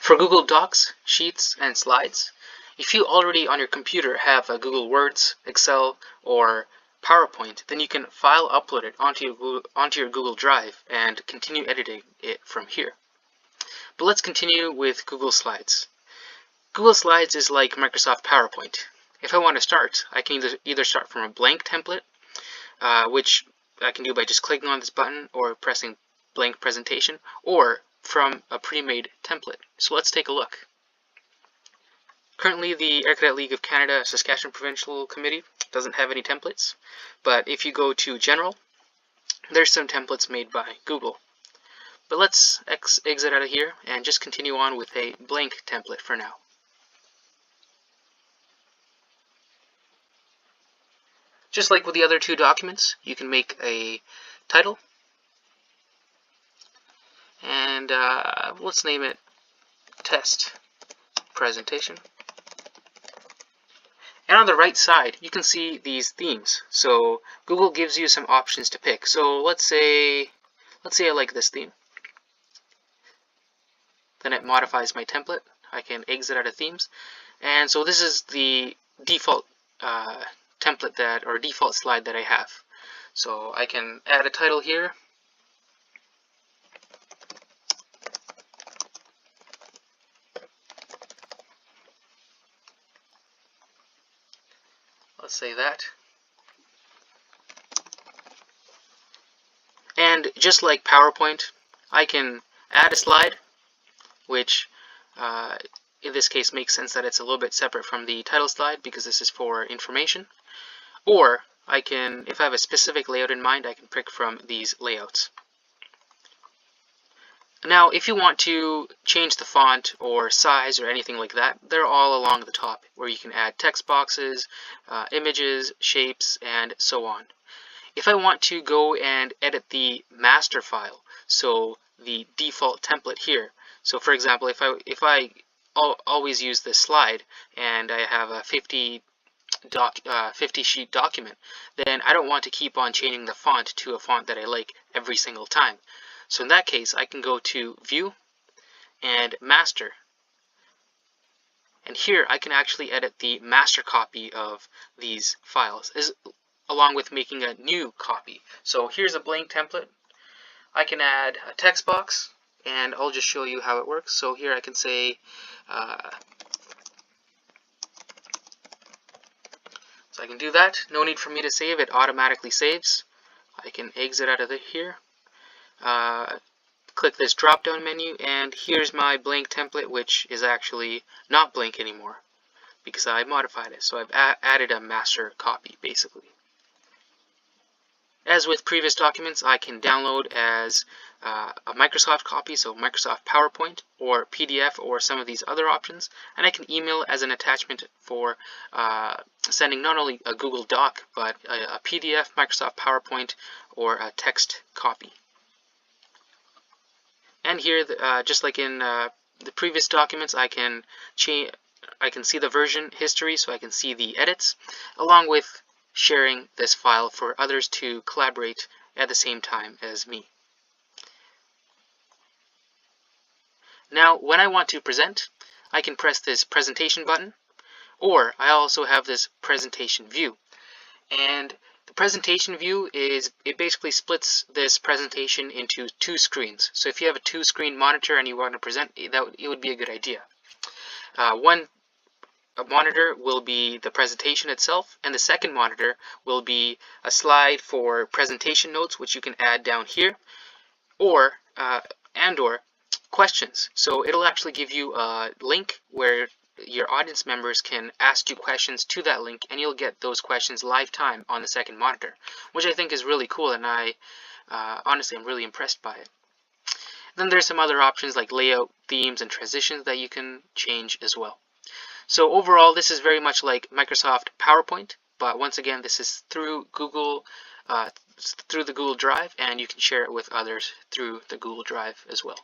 For Google Docs, Sheets, and Slides, if you already on your computer have a Google Words, Excel, or PowerPoint, then you can file upload it onto your Google Drive and continue editing it from here. But let's continue with Google Slides. Google Slides is like Microsoft PowerPoint. If I want to start, I can either start from a blank template, which I can do by just clicking on this button or pressing blank presentation, or from a pre-made template. So let's take a look. Currently, the Air Cadet League of Canada Saskatchewan Provincial Committee doesn't have any templates, but if you go to General, there's some templates made by Google. But let's exit out of here and just continue on with a blank template for now. Just like with the other two documents, you can make a title, and let's name it Test Presentation. And on the right side, you can see these themes. So Google gives you some options to pick. So let's say I like this theme. Then it modifies my template. I can exit out of themes. And so this is the default template or default slide that I have. So I can add a title here. Let's say that. And just like PowerPoint, I can add a slide, which in this case makes sense that it's a little bit separate from the title slide because this is for information. Or I can, if I have a specific layout in mind, I can pick from these layouts. Now, if you want to change the font or size or anything like that, they're all along the top, where you can add text boxes, images, shapes, and so on. If I want to go and edit the master file, so the default template here, so for example, if I always use this slide and I have a 50 sheet document, then I don't want to keep on changing the font to a font that I like every single time. So in that case, I can go to View and Master. And here I can actually edit the master copy of these files, along with making a new copy. So here's a blank template. I can add a text box, and I'll just show you how it works. So here I can say, so I can do that. No need for me to save, it automatically saves. I can exit out of here. Click this drop down menu, and here's my blank template, which is actually not blank anymore because I modified it. So I've added a master copy basically. As with previous documents, I can download as a Microsoft copy, so Microsoft PowerPoint or PDF or some of these other options, and I can email as an attachment for sending not only a Google Doc but a PDF, Microsoft PowerPoint, or a text copy. And here, just like in the previous documents, I can see the version history, so I can see the edits, along with sharing this file for others to collaborate at the same time as me. Now, when I want to present, I can press this presentation button, or I also have this presentation view. And the presentation view it basically splits this presentation into two screens. So if you have a two-screen monitor and you want to present, it would be a good idea. One monitor will be the presentation itself, and the second monitor will be a slide for presentation notes, which you can add down here, or questions. So it'll actually give you a link where your audience members can ask you questions to that link, and you'll get those questions live time on the second monitor, which I think is really cool, and honestly I'm really impressed by it. Then there's some other options like layout, themes, and transitions that you can change as well. So overall, this is very much like Microsoft PowerPoint, but once again, this is through Google, through the Google Drive, and you can share it with others through the Google Drive as well.